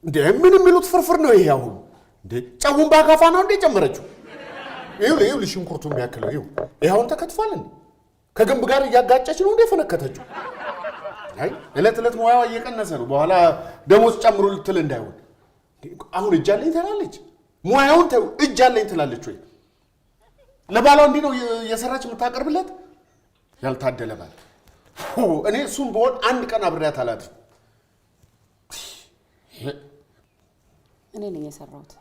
እንዴ ምንም የሚሉት ፍርፍር ነው ይሄ አሁን እንዴ ጫውን ባጋፋ ነው እንዴ ጨመረችው ይኸውልሽ ሽንኩርቱ የሚያክለው ይሄውን ተከትፏል እንዴ ከግንብ ጋር እያጋጨች ነው እንዴ ፈነከተችው አይ እለት ሙያዋ እየቀነሰ ነው በኋላ ደሞዝ ጨምሩ ልትል እንዳይሆን አሁን እጃለኝ ትላለች ሙያውን ተው እጃለኝ ትላለች ወይ ለባሏ እንዴ ነው የሰራች የምታቀርብለት ያልታደለ ባል እኔ እሱም በሆን አንድ ቀን አብሬያት አላት እኔ ነኝ የሰራሁት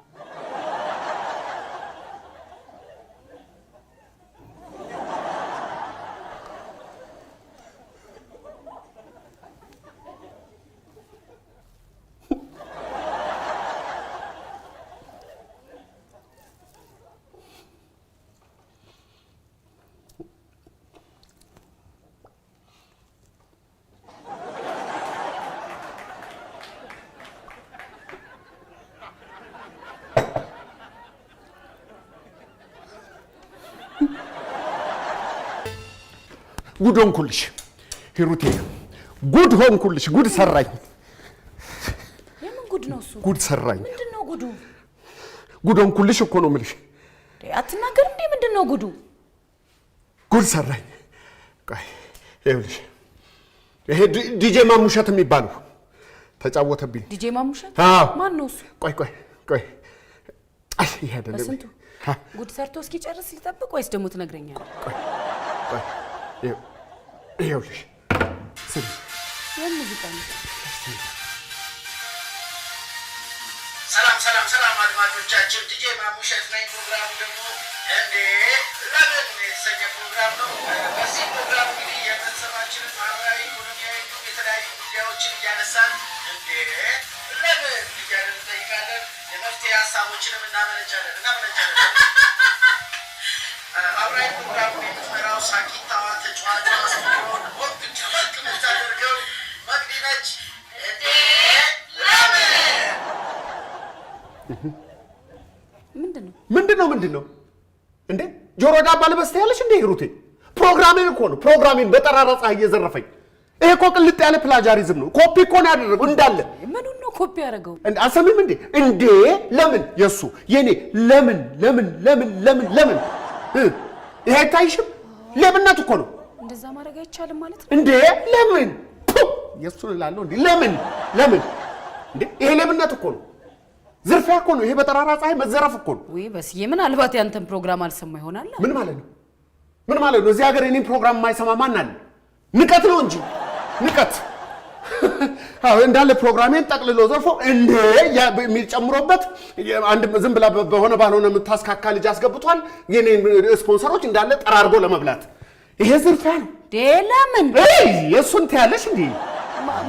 ጉድ ሆንኩልሽ ሂሩቴ ጉድ ሆንኩልሽ ጉድ ሰራኝ የምን ጉድ ነው እሱ ጉድ ሰራኝ ምንድነው ጉዱ ጉድ ሆንኩልሽ እኮ ነው የምልሽ አትናገር እንዴ ምንድነው ጉዱ ጉድ ሰራኝ ቆይ ይኸውልሽ ይሄ ዲጄ ማሙሸት የሚባለው ተጫወተብኝ ዲጄ ማሙሸት ማን ነው እሱ ቆይ አይ ይሄ አይደለም በስንቱ ጉድ ሰርቶ እስኪጨርስ ሊጠብቅ ወይስ ደግሞ ትነግረኛለህ ቆይ ይኸውልሽ ስሚ የሙዚቃ ነው ሰላም አድማጮቻችን ዲጄ ማሙሸት ነኝ ፕሮግራሙ ደግሞ እንዴ ለምን የተሰኘ ፕሮግራም ነው በዚህ ፕሮግራም እንግዲህ የቤተሰባችንን ማህበራዊ ኢኮኖሚያዊ የተለያዩ ጉዳዮችን እያነሳን እንዴ ለምን እያለን እንጠይቃለን የመፍትሄ ሀሳቦችንም እናመነጫለን አብራይ ፕሮግራሙ የምትመራው ሳቂታዋ ተጫዋቿ ስቱዲዮን ወቅ ጨመቅ የምታደርገው መቅዲ ነች እንዴ ምንድነው እንዴ ጆሮ ዳባ ልበስ ትያለሽ እንዴ ሂሩቴ ፕሮግራሜን እኮ ነው ፕሮግራሜን በጠራራ ፀሐይ እየዘረፈኝ ይሄ እኮ ቅልጥ ያለ ፕላጃሪዝም ነው ኮፒ እኮ ነው ያደረገው እንዳለ ምኑን ነው ኮፒ ያደረገው አሰሚም እንዴ ለምን የሱ የኔ ለምን ይሄ ታይሽም ለምንነት እኮ ነው እንደዛ ማድረግ አይቻልም ማለት ነው እንዴ ለምን የሱ ላለው እንዴ ለምን እንዴ ይሄ ለምንነት እኮ ነው ዝርፊያ እኮ ነው ይሄ በጠራራ ፀሐይ መዘረፍ እኮ ነው ወይ በስዬ ምናልባት ያንተን ፕሮግራም አልሰማ ይሆናል ምን ማለት ነው እዚህ ሀገር የኔን ፕሮግራም የማይሰማ ማን አለ ንቀት ነው እንጂ ንቀት አዎ እንዳለ ፕሮግራሜን ጠቅልሎ ዘርፎ እንዴ የሚጨምሩበት አንድ ዝም ብላ በሆነ ባልሆነ የምታስካካ ልጅ አስገብቷል የኔን ስፖንሰሮች እንዳለ ጠራርጎ ለመብላት ይሄ ዝርፊያ ነው ለምን የሱን ታያለሽ እንዴ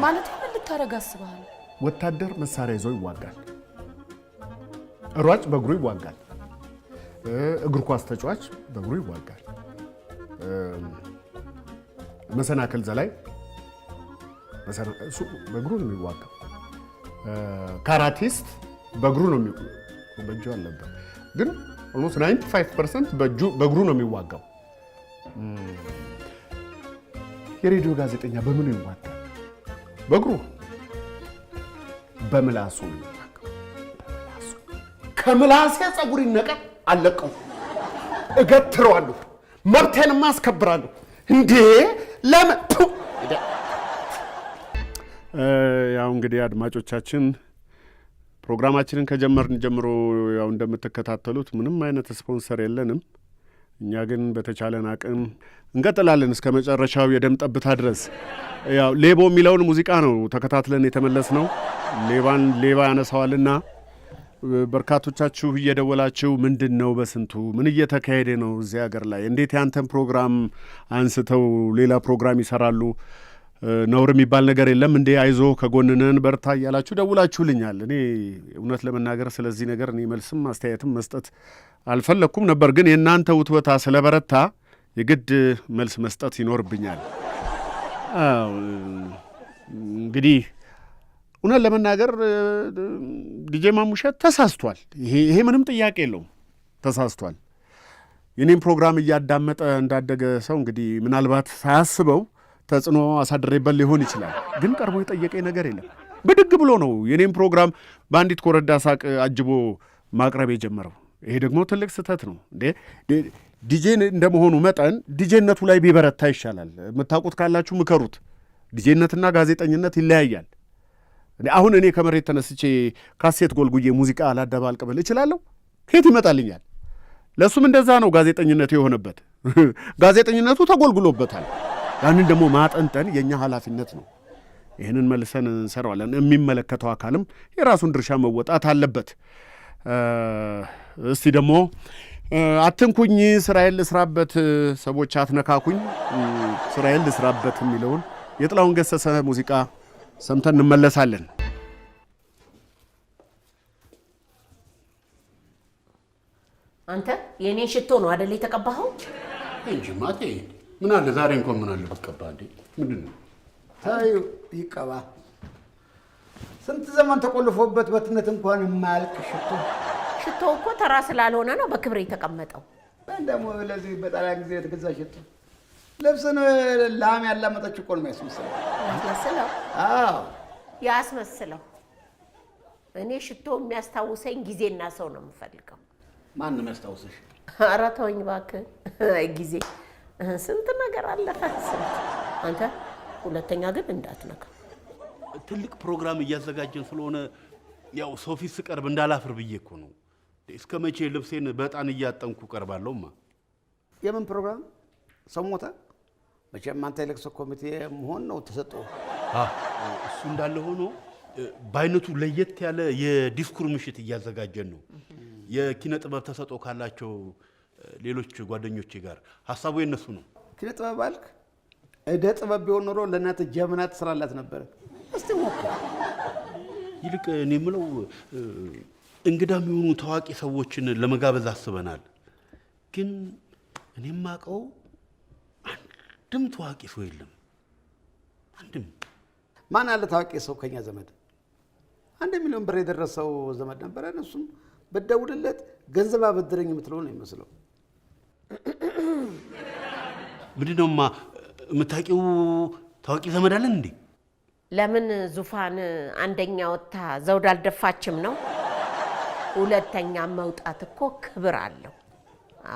ማለት ምን ልታረጋ አስበሃል ወታደር መሳሪያ ይዞ ይዋጋል ሯጭ በእግሩ ይዋጋል እግር ኳስ ተጫዋች በእግሩ ይዋጋል መሰናክል ዘላይ እሱ በእግሩ ነው የሚዋጋው ካራቲስት በእግሩ ነው በእጁ አለበት ግን almost 95% በእግሩ ነው የሚዋጋው የሬዲዮ ጋዜጠኛ በምን ይዋጋል በእግሩ በምላሱ ነው ከምላሴ ጸጉር ይነቀል አለቀው እገትረዋለሁ መብቴን ማስከብራለሁ እንዴ ለምን ያው እንግዲህ አድማጮቻችን ፕሮግራማችንን ከጀመርን ጀምሮ ያው እንደምትከታተሉት ምንም አይነት ስፖንሰር የለንም እኛ ግን በተቻለን አቅም እንቀጥላለን እስከ መጨረሻው የደም ጠብታ ድረስ ያው ሌቦ የሚለውን ሙዚቃ ነው ተከታትለን የተመለስነው ሌባን ሌባ ያነሳዋልና በርካቶቻችሁ እየደወላችሁ ምንድነው በስንቱ ምን እየተካሄደ ነው እዚህ ሀገር ላይ እንዴት ያንተን ፕሮግራም አንስተው ሌላ ፕሮግራም ይሰራሉ ነውር የሚባል ነገር የለም እንዴ አይዞ ከጎንነን በርታ ያላችሁ ደውላችሁልኛል እኔ እውነት ለመናገር ስለዚህ ነገር እኔ መልስም አስተያየትም መስጠት አልፈለኩም ነበር ግን የናንተ ውትወታ ስለበረታ የግድ መልስ መስጠት ይኖርብኛል እንግዲህ እውነት ለመናገር ዲጄ ማሙሸት ተሳስቷል ይሄ ምንም ጥያቄ የለውም ተሳስቷል የኔን ፕሮግራም እያዳመጠ እንዳደገ ሰው እንግዲህ ምናልባት ሳያስበው ተጽዕኖ አሳድሬበት ሊሆን ይችላል። ግን ቀርቦ የጠየቀኝ ነገር የለም። ብድግ ብሎ ነው የኔም ፕሮግራም በአንዲት ኮረዳ ሳቅ አጅቦ ማቅረብ የጀመረው። ይሄ ደግሞ ትልቅ ስህተት ነው። ዲጄ እንደመሆኑ መጠን ዲጄነቱ ላይ ቢበረታ ይሻላል። የምታውቁት ካላችሁ ምከሩት። ዲጄነትና ጋዜጠኝነት ይለያያል። አሁን እኔ ከመሬት ተነስቼ ካሴት ጎልጉዬ ሙዚቃ አላደባልቅ ብል እችላለሁ? ከየት ይመጣልኛል? ለእሱም እንደዛ ነው ጋዜጠኝነቱ የሆነበት። ጋዜጠኝነቱ ተጎልጉሎበታል። ያንን ደግሞ ማጠንጠን የእኛ ኃላፊነት ነው። ይህንን መልሰን እንሰራዋለን። የሚመለከተው አካልም የራሱን ድርሻ መወጣት አለበት። እስቲ ደግሞ አትንኩኝ፣ ስራዬን ልስራበት፣ ሰዎች አትነካኩኝ፣ ስራዬን ልስራበት የሚለውን የጥላሁን ገሰሰ ሙዚቃ ሰምተን እንመለሳለን። አንተ የኔ ሽቶ ነው አይደል የተቀባኸው? እንጂ ማቴ ምን አለ ዛሬ እንኳን ምን አለ ብትቀባ እንዴ? ምንድን ነው? ታዩ ይቀባ። ስንት ዘመን ተቆልፎበት በትነት እንኳን የማያልቅ ሽቶ። ሽቶው እኮ ተራ ስላልሆነ ነው በክብር የተቀመጠው። ደግሞ ለዚህ በጣሊያን ጊዜ የተገዛ ሽቶ ልብስን ላም ያላመጠች እኮ ነው የሚያስመስለው። ያስመስለው? አዎ ያስመስለው። እኔ ሽቶ የሚያስታውሰኝ ጊዜና ሰው ነው የምፈልገው። ማን ነው የሚያስታውስሽ? ኧረ ተወኝ እባክህ። ጊዜ ስንት ነገር አለፈ። አንተ ሁለተኛ ግን እንዳትነካ። ትልቅ ፕሮግራም እያዘጋጀን ስለሆነ ያው ሰው ፊት ስቀርብ እንዳላፍር ብዬ እኮ ነው። እስከ መቼ ልብሴን በጣን እያጠንኩ ቀርባለሁማ? የምን ፕሮግራም? ሰው ሞተ? መቼም አንተ የለቅሶ ኮሚቴ መሆን ነው ተሰጠው። እሱ እንዳለ ሆኖ በአይነቱ ለየት ያለ የዲስኩር ምሽት እያዘጋጀን ነው። የኪነ ጥበብ ተሰጦ ካላቸው ሌሎች ጓደኞቼ ጋር ሀሳቡ የነሱ ነው። ኪነ ጥበብ አልክ? እደ ጥበብ ቢሆን ኖሮ ለእናት ጀምና ትሰራላት ነበረ። እስቲ ሞክር። ይልቅ እኔ የምለው እንግዳ የሚሆኑ ታዋቂ ሰዎችን ለመጋበዝ አስበናል። ግን እኔ የማውቀው አንድም ታዋቂ ሰው የለም። አንድም። ማን አለ ታዋቂ ሰው ከኛ ዘመድ? 1 ሚሊዮን ብር የደረሰው ዘመድ ነበረ። እሱም በደውልለት ገንዘብ አበድረኝ የምትለው ነው የሚመስለው። ምንድነውማ የምታውቂው ታዋቂ ዘመድ አለን እንዴ? ለምን ዙፋን አንደኛ ወጥታ ዘውድ አልደፋችም ነው? ሁለተኛ መውጣት እኮ ክብር አለው።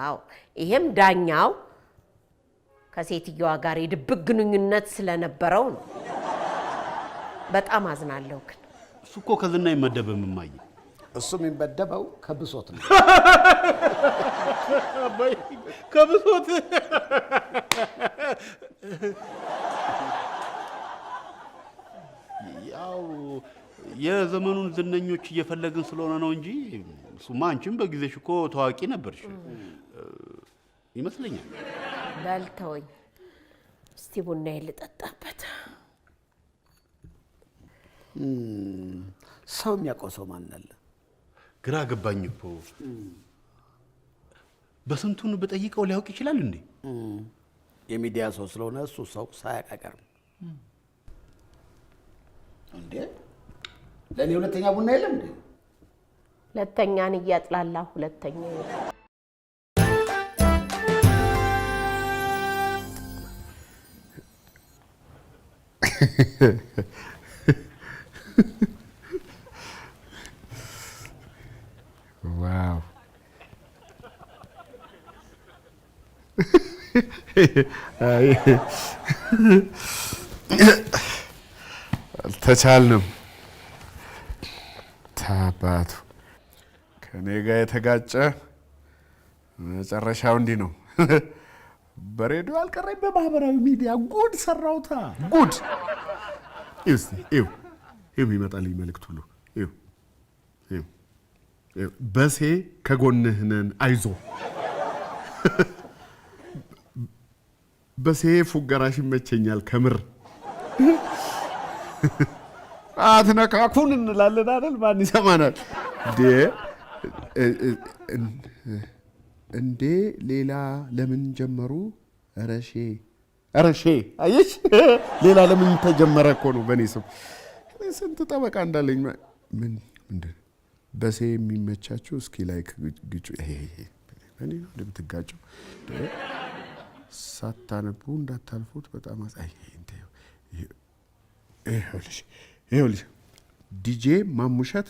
አዎ ይሄም ዳኛው ከሴትየዋ ጋር የድብቅ ግንኙነት ስለነበረው ነው። በጣም አዝናለሁ። ግን እሱ እኮ ከዝና አይመደብም እማዬ። እሱ የሚመደበው ከብሶት ነው። ከብሶት ያው የዘመኑን ዝነኞች እየፈለግን ስለሆነ ነው እንጂ እሱማ አንቺም በጊዜሽ እኮ ታዋቂ ነበርሽ ይመስለኛል። በልተወኝ። እስቲ ቡናዬን ልጠጣበት። ሰው የሚያውቀው ሰው ማን አለ? ግራ ገባኝ እኮ። በስንቱን በጠይቀው ሊያውቅ ይችላል እንዴ? የሚዲያ ሰው ስለሆነ እሱ ሰው ሳያውቅ አይቀርም። እንዴ ለእኔ ሁለተኛ ቡና የለም እንዴ? ሁለተኛን እያጥላላ ሁለተኛ ዋው አልተቻልንም። ታባቱ ከኔ ጋር የተጋጨ መጨረሻው እንዲህ ነው። በሬዲዮ አልቀረኝ፣ በማህበራዊ ሚዲያ ጉድ ሰራውታ። ጉድ ይው ይመጣልኝ መልእክት ሁሉ ይው በሴ ከጎንህ ነን፣ አይዞ በሴ ፉገራሽ ይመቸኛል ከምር። አትነካኩን እንላለን አይደል? ማን ይሰማናል እንዴ? ሌላ ለምን ጀመሩ? ረሼ አየሽ፣ ሌላ ለምን ተጀመረ እኮ ነው በእኔ ስም። ስንት ጠበቃ እንዳለኝ ምንድን በሴ የሚመቻችሁ እስኪ ላይክ ግጩ። እኔ ነው እንደምትጋጨው። ሳታነቡ እንዳታልፉት። በጣም ይኸውልሽ ዲጄ ማሙሸት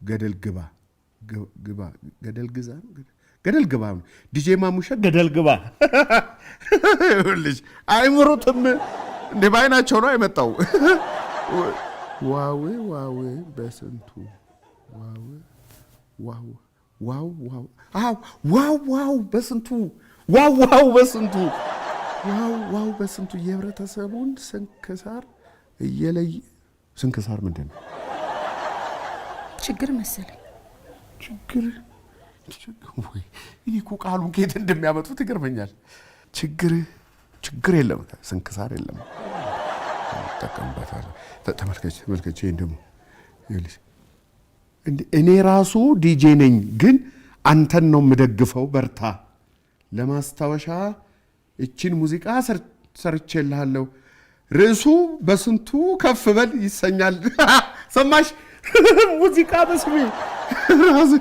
ገደል ግባ ገደል ግባ ዲጄ ማሙሸት ገደል ግባ። ይኸውልሽ አይምሩትም እንደ ባይናቸው ነው የመጣው። ዋው በስንቱ ዋው በስንቱ የህብረተሰቡን ስንክሳር እየለየ ስንክሳር ምንድን ነው? ችግር መሰለኝ። ችግር ወይ እኔ እኮ ቃሉን ከየት እንደሚያመጡት ይገርመኛል። ችግር የለም፣ ስንክሳር የለም። ተጠቀምበታለሁ። ተመልከች ይሄን ደግሞ ይኸውልሽ እኔ ራሱ ዲጄ ነኝ፣ ግን አንተን ነው የምደግፈው። በርታ። ለማስታወሻ እቺን ሙዚቃ ሰርቼልሃለሁ። ርዕሱ በስንቱ ከፍ በል ይሰኛል። ሰማሽ? ሙዚቃ በስሜ ራሱ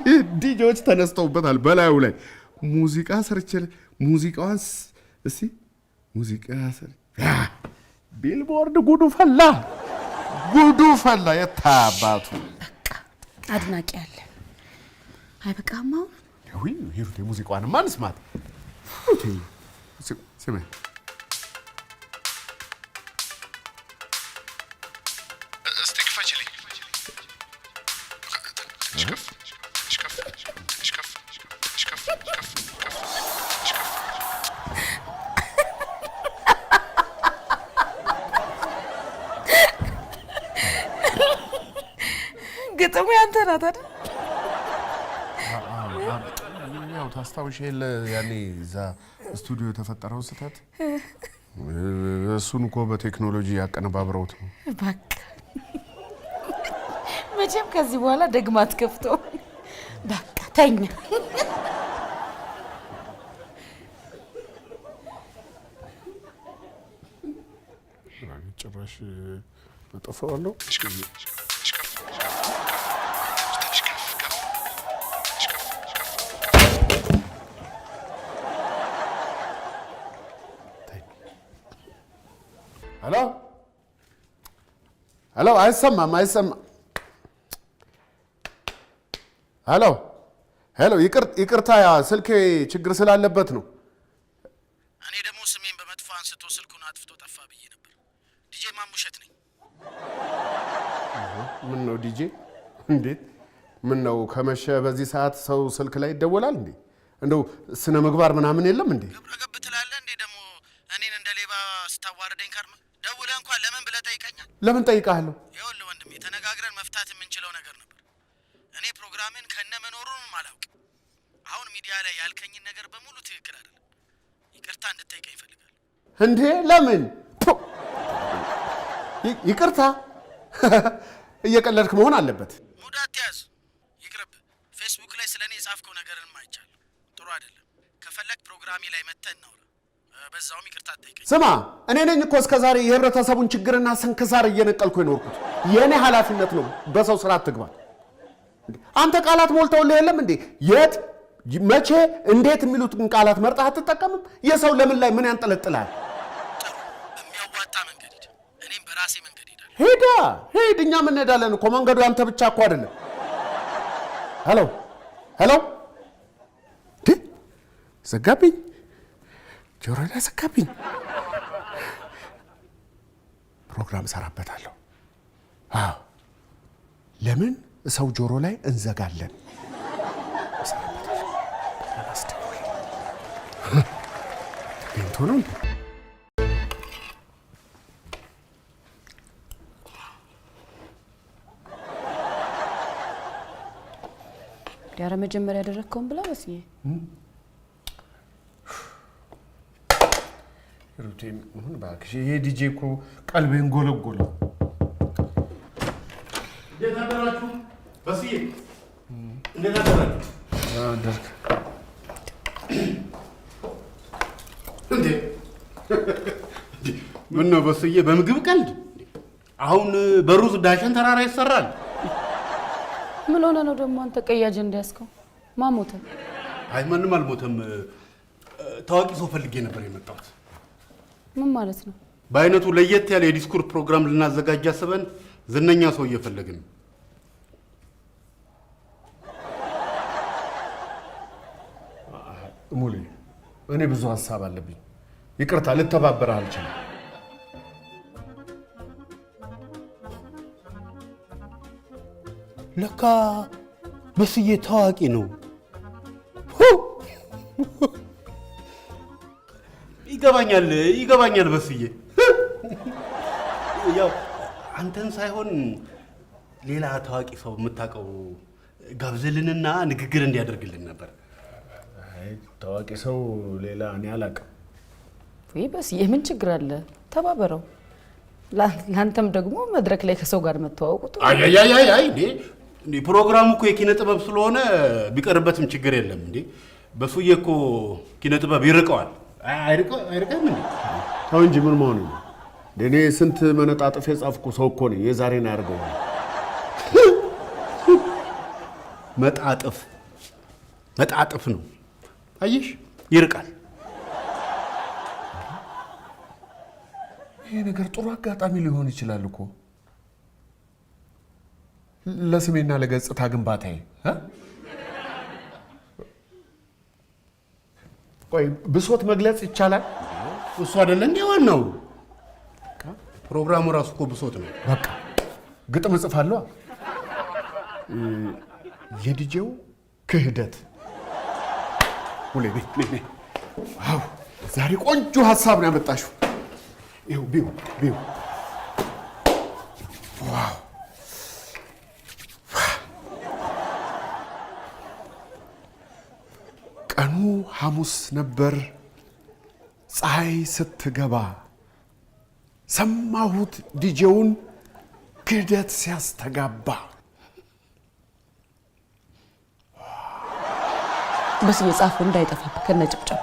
ዲጄዎች ተነስተውበታል። በላዩ ላይ ሙዚቃ ሰርቼል ሙዚቃዋን እስቲ ሙዚቃ ቢልቦርድ ጉዱ ፈላ። የታባቱ አድናቂ አለ። አይበቃም? አሁን ሂሩቴ ሙዚቃዋን ማን ስማት? ስማ እስቲ ክፈችልኝ። ግጥሙ ያንተ ናት አይደል? ያው ታስታውሽ የለ ያኔ እዛ ስቱዲዮ የተፈጠረው ስህተት እሱን እኮ በቴክኖሎጂ ያቀነባብረውት ነው። በቃ መቼም ከዚህ በኋላ ደግማ አትከፍተው። በቃ ተኛ። ጭራሽ አጠፋዋለሁ። ሄሎ፣ አይሰማም። ሄሎ፣ ይቅርታ፣ ስልኬ ችግር ስላለበት ነው። እኔ ደግሞ ስሜን በመጥፎ አንስቶ ስልኩን አጥፍቶ ጠፋ ብዬ ነበር። ዲጄ ማሙሸት ነኝ። ምን ነው ዲጄ? እንዴት? ምን ነው ከመሸ በዚህ ሰዓት ሰው ስልክ ላይ ይደወላል እንዴ? እንደው ስነ ምግባር ምናምን የለም እንዴ? ገብረገብ ትላለህ እንዴ? ደግሞ እኔን እንደ ሌባ ስታዋርደኝ ከርመ ደውለህ እንኳን ለምን ብለህ ጠይቀኛል? ለምን ጠይቃለሁ? ይኸውልህ ወንድሜ፣ ተነጋግረን መፍታት የምንችለው ነገር ነበር። እኔ ፕሮግራሜን ከነ መኖሩንም አላውቅም። አሁን ሚዲያ ላይ ያልከኝን ነገር በሙሉ ትክክል አይደለም። ይቅርታ እንድጠይቀኝ ይፈልጋል። እንዴ ለምን? ይቅርታ እየቀለድክ መሆን አለበት። ሙድ አትያዝ፣ ይቅርብ። ፌስቡክ ላይ ስለኔ የጻፍከው ነገርንም አይቻለሁ። ጥሩ አይደለም። ከፈለግ ፕሮግራሜ ላይ መተህ እናውራ። በዛውም ይቅርታ አትጠይቀኝ። ስማ፣ እኔ ነኝ እኮ እስከዛሬ የህብረተሰቡን ችግርና ስንክሳር እየነቀልኩ የኖርኩት። የእኔ ኃላፊነት ነው። በሰው ስራ አትግባ። አንተ ቃላት ሞልተውልህ የለም እንዴ? የት፣ መቼ፣ እንዴት የሚሉትን ቃላት መርጠህ አትጠቀምም? የሰው ለምን ላይ ምን ያንጠለጥላል? ጥሩ፣ በሚያዋጣ መንገድ ሂድ። እኔም በራሴ መንገድ ሄዳለሁ። ሂድ፣ እኛም እንሄዳለን እኮ። መንገዱ ያንተ ብቻ እኮ አይደለም። ሄሎ፣ ዘጋብኝ፣ ጆሮ ላይ ዘጋብኝ። ፕሮግራም እሰራበታለሁ። አዎ፣ ለምን ሰው ጆሮ ላይ እንዘጋለን? ተገኝቶ ነው እንዴ? ዲያረ መጀመሪያ ያደረግከውን ብላ መስዬ ሩቴን ምን ባክሽ፣ ይሄ ዲጄ እኮ ቀልቤን ጎለጎለው። እንዴት አደራችሁ? በስዬ እንዴት አደራችሁ? አደርክ እንዴ? ምን ነው በስዬ፣ በምግብ ቀልድ? አሁን በሩዝ ዳሸን ተራራ ይሰራል። ምን ሆነ ነው ደግሞ አንተ ቀይ አጀንዳ ያዝከው? ማን ሞተ? አይ ማንም አልሞተም። ታዋቂ ሰው ፈልጌ ነበር የመጣሁት። ምን ማለት ነው? በአይነቱ ለየት ያለ የዲስኩር ፕሮግራም ልናዘጋጅ አስበን ዝነኛ ሰው እየፈለግን ነው። ሙሌ እኔ ብዙ ሀሳብ አለብኝ። ይቅርታ ልተባበርህ አልችልም። ለካ በስዬ ታዋቂ ነው። ይገባኛል በስዬ። ያው አንተን ሳይሆን ሌላ ታዋቂ ሰው የምታውቀው ጋብዘልንና ንግግር እንዲያደርግልን ነበር። ታዋቂ ሰው ሌላ እኔ አላውቅም። ወይ በስዬ ምን ችግር አለ? ተባበረው። ላንተም ደግሞ መድረክ ላይ ከሰው ጋር መተዋወቁ አይ እንዴ ፕሮግራሙ እኮ የኪነ ጥበብ ስለሆነ ቢቀርበትም ችግር የለም። እንዴ በሱዬ እኮ ኪነ ጥበብ ይርቀዋል። አይርቀም እንዴ? ተው እንጂ ምን መሆኑ ነው? እኔ ስንት መነጣጥፍ የጻፍኩ ሰው እኮ ነኝ። የዛሬን አያርገው። መጣጥፍ ነው። አየሽ፣ ይርቃል። ይሄ ነገር ጥሩ አጋጣሚ ሊሆን ይችላል እኮ ለስሜና ለገጽታ ግንባታዬ። ቆይ ብሶት መግለጽ ይቻላል? እሱ አይደለ እንዴ ዋናው? ፕሮግራሙ ራሱ እኮ ብሶት ነው። በቃ ግጥም እጽፋለሁ። የዲጄው ክህደት። ሁሌ ነይ። አዎ ዛሬ ቆንጆ ሀሳብ ነው ያመጣሽው። ይኸው ቢው ዋው! ቀኑ ሐሙስ ነበር። ፀሐይ ስትገባ ሰማሁት ዲጄውን ክህደት ሲያስተጋባ። በስዬ ጻፈው እንዳይጠፋብህ ከነጭብጨባ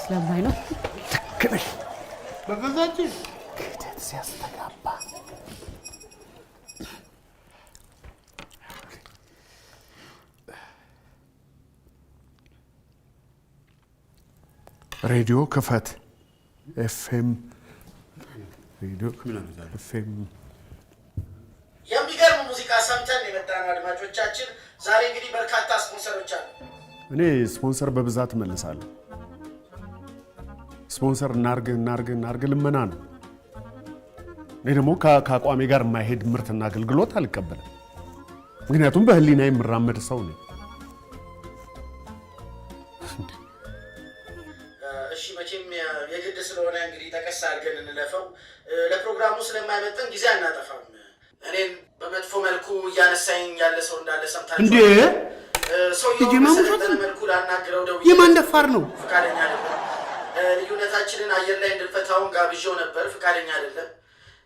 ስለማይ ነው። ልክ ነሽ። በገዛችን ክህደት ሲያስተጋባ ሬዲዮ ክፈት። ኤፍኤም ሬዲዮ ኤፍኤም። የሚገርም ሙዚቃ ሰምተን የመጣነው አድማጮቻችን፣ ዛሬ እንግዲህ በርካታ ስፖንሰሮች አሉ። እኔ ስፖንሰር በብዛት እመልሳለሁ። ስፖንሰር እናርግ ልመና ነው። እኔ ደግሞ ከአቋሜ ጋር የማይሄድ ምርትና አገልግሎት አልቀበልም። ምክንያቱም በህሊና የምራመድ ሰው ነኝ። እሺ መቼም የግድ ስለሆነ እንግዲህ ጠቀስ አድርገን እንለፈው። ለፕሮግራሙ ስለማይመጥን ጊዜ አናጠፋም። እኔን በመጥፎ መልኩ እያነሳኝ ያለ ሰው እንዳለ ሰምታችኋል እንዴ? ሰውየው በሰለጠነ መልኩ ላናግረው ደውዬ የማን ደፋር ነው? ፈቃደኛ አይደለም። ልዩነታችንን አየር ላይ እንድንፈታውን ጋብዤው ነበር፣ ፈቃደኛ አይደለም።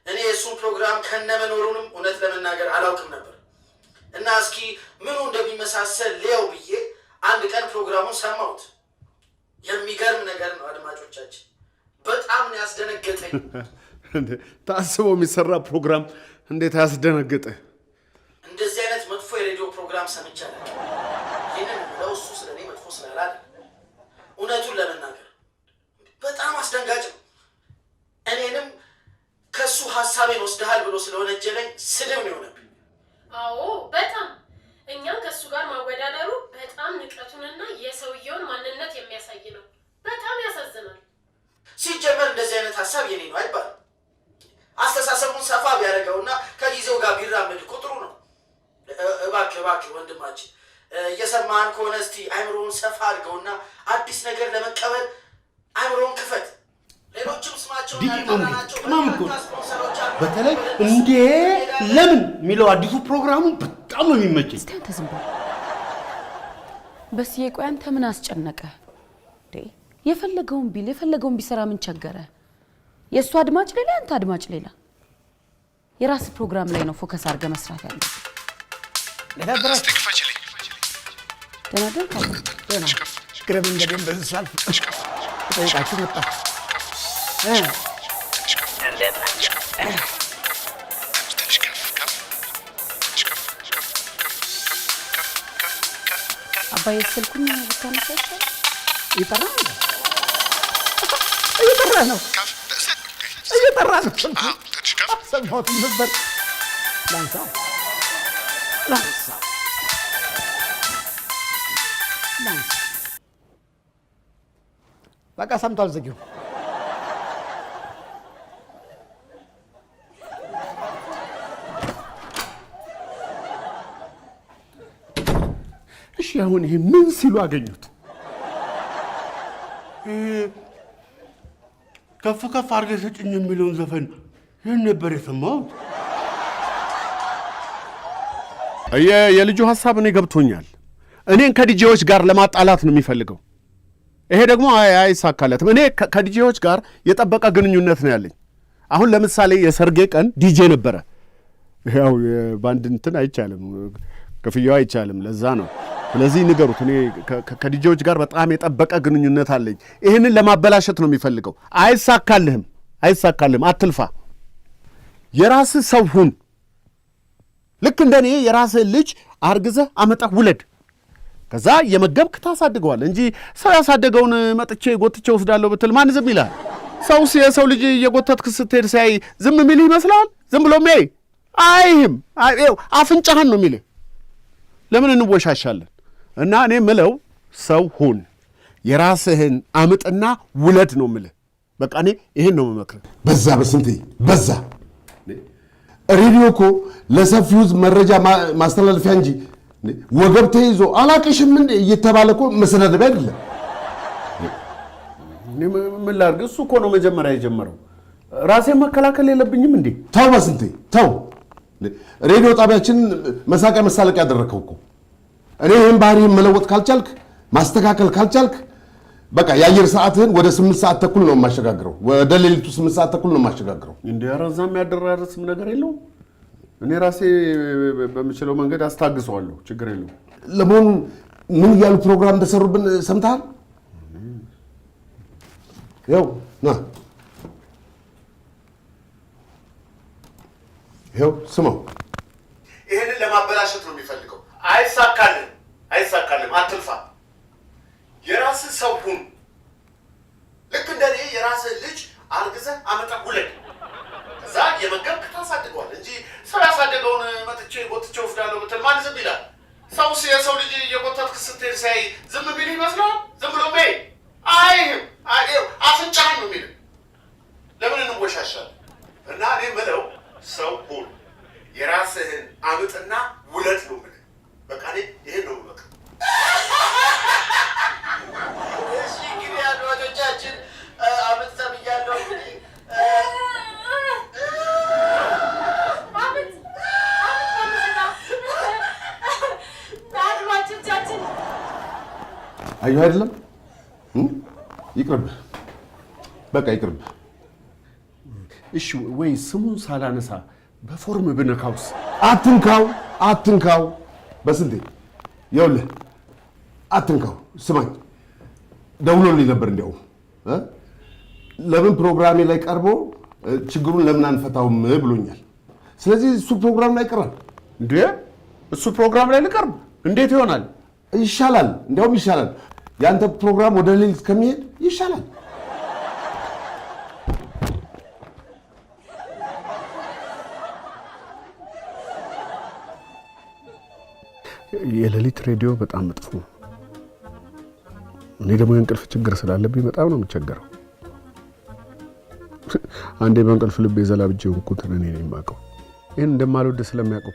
እኔ የእሱን ፕሮግራም ከነመኖሩንም እውነት ለመናገር አላውቅም ነበር እና እስኪ ምኑ እንደሚመሳሰል ሊያው ብዬ አንድ ቀን ፕሮግራሙን ሰማሁት። የሚገርም ነገር ነው አድማጮቻችን፣ በጣም ነው ያስደነገጠኝ። ታስቦ የሚሰራ ፕሮግራም እንዴት ያስደነግጥ! እንደዚህ አይነት መጥፎ የሬዲዮ ፕሮግራም ሰምቻለሁ። ይህንን ለውሱ ስለኔ መጥፎ ስላላለ እውነቱን ለመናገር በጣም አስደንጋጭ ነው። እኔንም ከሱ ሀሳቤን ወስደሃል ብሎ ስለወነጀለኝ ስድብ ነው የሆነብኝ። አዎ በጣም እኛም ከሱ ጋር ማወዳደሩ በጣም ንቀቱንና የሰውየውን ማንነት የሚያሳይ ነው። በጣም ያሳዝናል። ሲጀመር እንደዚህ አይነት ሀሳብ የኔ ነው አይባልም። አስተሳሰቡን ሰፋ ቢያደርገውና ከጊዜው ጋር ቢራመድ እኮ ጥሩ ነው። እባክህ ወንድማችን እየሰማን ከሆነ እስቲ አይምሮውን ሰፋ አድርገውና አዲስ ነገር ለመቀበል አይምሮውን ክፈት። ሌሎችም ስማቸውን ያልጠራናቸው ስፖንሰሮች አሉ። በተለይ እንዴ ለምን የሚለው አዲሱ ፕሮግራሙ በጣም ነው የሚመቸኝ። እስቲ አንተ ዝም በል በስዬ። ቆይ አንተ ምን አስጨነቀ እንዴ? የፈለገውን ቢሰራ ምን ቸገረ? የእሱ አድማጭ ሌላ፣ አንተ አድማጭ ሌላ። የራስ ፕሮግራም ላይ ነው ፎከስ አድርገህ መስራት ያለብህ። እስቲ ክፈችልኝ። ደህና ደህና ግረብ እንደደም በሳልፍ ጠይቃችሁ መጣ። አባዬ ስልኩን ብታነሳ ይሻላል። ይጠራ ነው። እየጠራ ነው። ትንሽ ከፍ ሰማሁት ነበር። ላንሳው በቃ ሰምቷል። ዝጊው። እሺ አሁን ይሄ ምን ሲሉ አገኙት? ከፍ ከፍ አድርገህ ስጭኝ የሚለውን ዘፈን ይህን ነበር የሰማሁት። የልጁ ሐሳብ እኔ ገብቶኛል። እኔን ከዲጄዎች ጋር ለማጣላት ነው የሚፈልገው። ይሄ ደግሞ አይሳካለትም። እኔ ከዲጄዎች ጋር የጠበቀ ግንኙነት ነው ያለኝ። አሁን ለምሳሌ የሰርጌ ቀን ዲጄ ነበረ። ያው ባንድ እንትን አይቻልም፣ ክፍያው አይቻልም። ለዛ ነው። ስለዚህ ንገሩት። እኔ ከዲጄዎች ጋር በጣም የጠበቀ ግንኙነት አለኝ። ይህንን ለማበላሸት ነው የሚፈልገው። አይሳካልህም፣ አይሳካልህም። አትልፋ። የራስህ ሰው ሁን። ልክ እንደኔ የራስህን ልጅ አርግዘህ አመጣህ ውለድ። ከዛ የመገብክ ታሳድገዋል እንጂ ሰው ያሳደገውን መጥቼ ጎትቼ ወስዳለሁ ብትል ማን ዝም ይላል? ሰውስ የሰው ልጅ እየጎተትክ ስትሄድ ሲያይ ዝም የሚልህ ይመስላል? ዝም ብሎ ሜይ አይህም። አፍንጫህን ነው የሚልህ። ለምን እንወሻሻለን? እና እኔ ምለው ሰው ሁን፣ የራስህን አምጥና ውለድ ነው ምልህ። በቃ እኔ ይሄን ነው የምመክርህ። በዛ በስንቴ በዛ። ሬዲዮ እኮ ለሰፊው ሕዝብ መረጃ ማስተላለፊያ እንጂ ወገብ ተይዞ አላቅሽም እንዴ እየተባለ እኮ መሰዳደቢያ አይደለም። ምን ላድርግ? እሱ እኮ ነው መጀመሪያ የጀመረው። ራሴን መከላከል የለብኝም እንዴ? ተው በስንቴ ተው። ሬዲዮ ጣቢያችን መሳቂያ መሳለቂያ ያደረከው እኮ። እኔ ይህን ባህሪህን መለወጥ ካልቻልክ፣ ማስተካከል ካልቻልክ በቃ የአየር ሰዓትህን ወደ 8 ሰዓት ተኩል ነው የማሸጋግረው። ወደ ሌሊቱ 8 ሰዓት ተኩል ነው የማሸጋግረው። እንደ ረዛም ያደራረስም ነገር የለውም። እኔ ራሴ በምችለው መንገድ አስታግሰዋለሁ። ችግር የለውም። ለመሆኑ ምን እያሉ ፕሮግራም እንደሰሩብን ሰምተሃል? ይኸው ና ይኸው ስማው። ይህንን ለማበላሸት ነው የሚፈልገው። አይሳካልም፣ አይሳካልም። አትልፋ። የራስህ ሰው ሁን። ልክ እንደኔ የራስህ ልጅ አርግዘህ አመጣህ ውለድ። ከዛ የመገብክ ታሳድገዋል እንጂ ሰው ያሳደገውን መጥቼ ጎትቼ ወስዳለሁ ብትል ማን ዝም ይላል? ሰውስ የሰው ልጅ እየጎተትክ ስትሄድ ሲያይ ዝም ቢል ይመስላል? ዝም ብሎ ሜይ አይህም። አፍንጫህን ነው የሚልህ። ለምን እንወሻሻለን? እና እኔ ምለው ሰው ሁን፣ የራስህን አምጥና ውለድ ነው የምልህ። በቃ እኔ ይሄን ነው የምመክርህ። እሺ እንግዲህ አድማጮቻችን አመት ሰብያለሁ። እንግዲህ አድማጮቻችን አየሁ አይደለም? ይቅርብህ፣ በቃ ይቅርብህ። እሺ ወይ ስሙን ሳላነሳ በፎርም ብነካውስ? አትንካው፣ አትንካው። በስንቴ ይኸውልህ፣ አትንካው። ስማኝ፣ ደውሎልኝ ነበር እንዲያውም ለምን ፕሮግራሜ ላይ ቀርቦ ችግሩን ለምን አንፈታውም ብሎኛል። ስለዚህ እሱ ፕሮግራም ላይ ቀርቧል። እንዴ እሱ ፕሮግራም ላይ ልቀርብ? እንዴት ይሆናል? ይሻላል፣ እንዲያውም ይሻላል። ያንተ ፕሮግራም ወደ ሌሊት ከሚሄድ ይሻላል። የሌሊት ሬዲዮ በጣም መጥፎ ነው። እኔ ደግሞ የእንቅልፍ ችግር ስላለብኝ በጣም ነው የምቸገረው። አንዴ በእንቅልፍ ልቤ ዘላብጄ ሆንኩት። እኔ ነኝ የማውቀው። ይህን እንደማልወድ ስለሚያውቀው